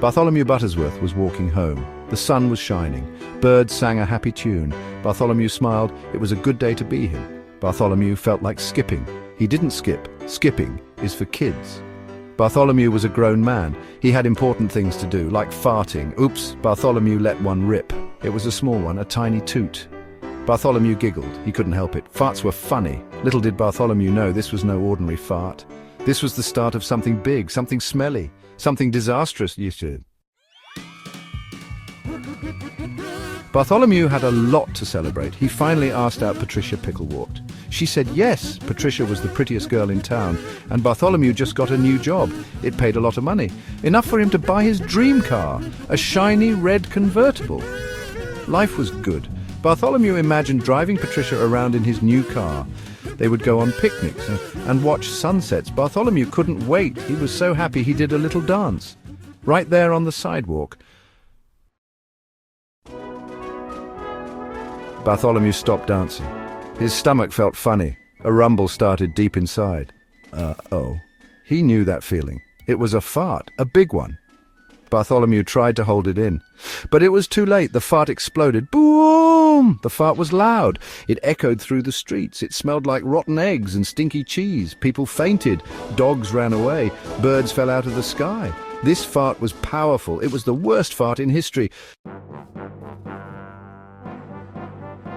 Bartholomew Buttersworth was walking home. The sun was shining. Birds sang a happy tune. Bartholomew smiled. It was a good day to be him. Bartholomew felt like skipping. He didn't skip. Skipping is for kids. Bartholomew was a grown man. He had important things to do, like farting. Oops, Bartholomew let one rip. It was a small one, a tiny toot. Bartholomew giggled. He couldn't help it. Farts were funny. Little did Bartholomew know this was no ordinary fart. This was the start of something big, something smelly, something disastrous, you said. Bartholomew had a lot to celebrate. He finally asked out Patricia Picklewort. She said yes. Patricia was the prettiest girl in town, and Bartholomew just got a new job. It paid a lot of money, enough for him to buy his dream car, a shiny red convertible. Life was good. Bartholomew imagined driving Patricia around in his new car. They would go on picnics and watch sunsets. Bartholomew couldn't wait. He was so happy he did a little dance. Right there on the sidewalk. Bartholomew stopped dancing. His stomach felt funny. A rumble started deep inside. Uh-oh. He knew that feeling. It was a fart, a big one. Bartholomew tried to hold it in. But it was too late. The fart exploded. Boom! The fart was loud. It echoed through the streets. It smelled like rotten eggs and stinky cheese. People fainted. Dogs ran away. Birds fell out of the sky. This fart was powerful. It was the worst fart in history.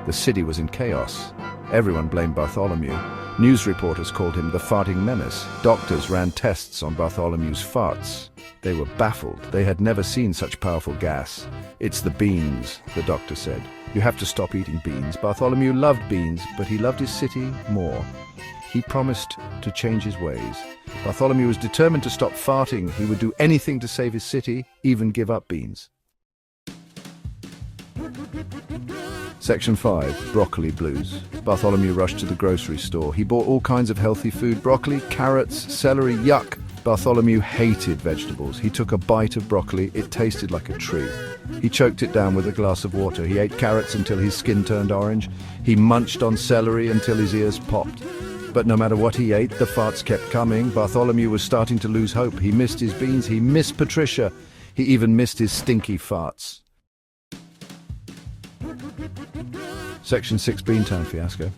The city was in chaos. Everyone blamed Bartholomew. News reporters called him the farting menace. Doctors ran tests on Bartholomew's farts. They were baffled. They had never seen such powerful gas. It's the beans, the doctor said. You have to stop eating beans. Bartholomew loved beans, but he loved his city more. He promised to change his ways. Bartholomew was determined to stop farting. He would do anything to save his city, even give up beans. Section 5. Broccoli Blues. Bartholomew rushed to the grocery store. He bought all kinds of healthy food. Broccoli, carrots, celery, yuck! Bartholomew hated vegetables. He took a bite of broccoli. It tasted like a tree. He choked it down with a glass of water. He ate carrots until his skin turned orange. He munched on celery until his ears popped. But no matter what he ate, the farts kept coming. Bartholomew was starting to lose hope. He missed his beans. He missed Patricia. He even missed his stinky farts. Section 6. Beantown Fiasco.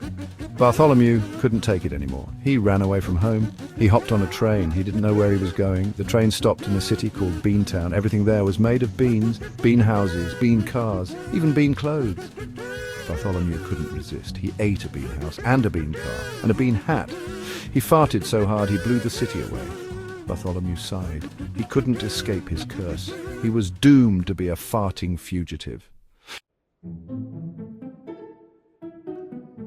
Bartholomew couldn't take it anymore. He ran away from home. He hopped on a train. He didn't know where he was going. The train stopped in a city called Beantown. Everything there was made of beans, bean houses, bean cars, even bean clothes. Bartholomew couldn't resist. He ate a bean house and a bean car and a bean hat. He farted so hard he blew the city away. Bartholomew sighed. He couldn't escape his curse. He was doomed to be a farting fugitive.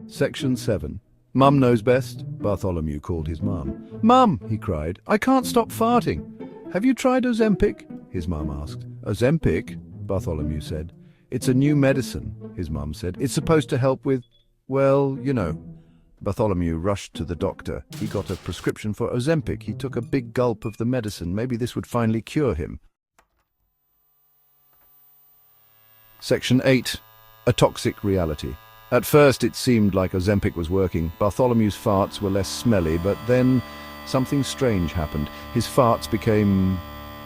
Section 7. Mum knows best. Bartholomew called his mum. Mum, he cried, I can't stop farting. Have you tried Ozempic? His mum asked. Ozempic? Bartholomew said. It's a new medicine, his mum said. It's supposed to help with, well, you know. Bartholomew rushed to the doctor. He got a prescription for Ozempic. He took a big gulp of the medicine. Maybe this would finally cure him. Section 8. A toxic reality. At first it seemed like Ozempic was working. Bartholomew's farts were less smelly, but then something strange happened. His farts became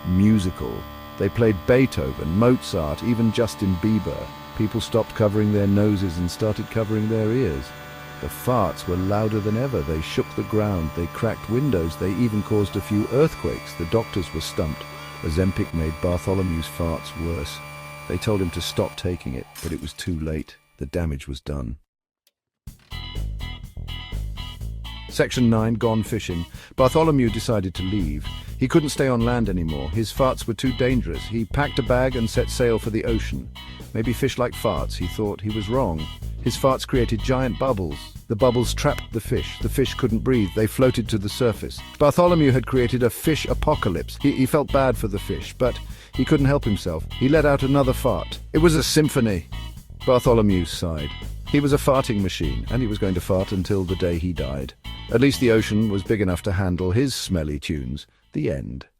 musical. They played Beethoven, Mozart, even Justin Bieber. People stopped covering their noses and started covering their ears. The farts were louder than ever. They shook the ground. They cracked windows. They even caused a few earthquakes. The doctors were stumped. Ozempic made Bartholomew's farts worse. They told him to stop taking it, but it was too late. The damage was done. Section 9. Gone fishing. Bartholomew decided to leave. He couldn't stay on land anymore. His farts were too dangerous. He packed a bag and set sail for the ocean. Maybe fish like farts, he thought. He was wrong. His farts created giant bubbles. The bubbles trapped the fish. The fish couldn't breathe. They floated to the surface. Bartholomew had created a fish apocalypse. He felt bad for the fish, but he couldn't help himself. He let out another fart. It was a symphony. Bartholomew sighed. He was a farting machine, and he was going to fart until the day he died. At least the ocean was big enough to handle his smelly tunes. The end.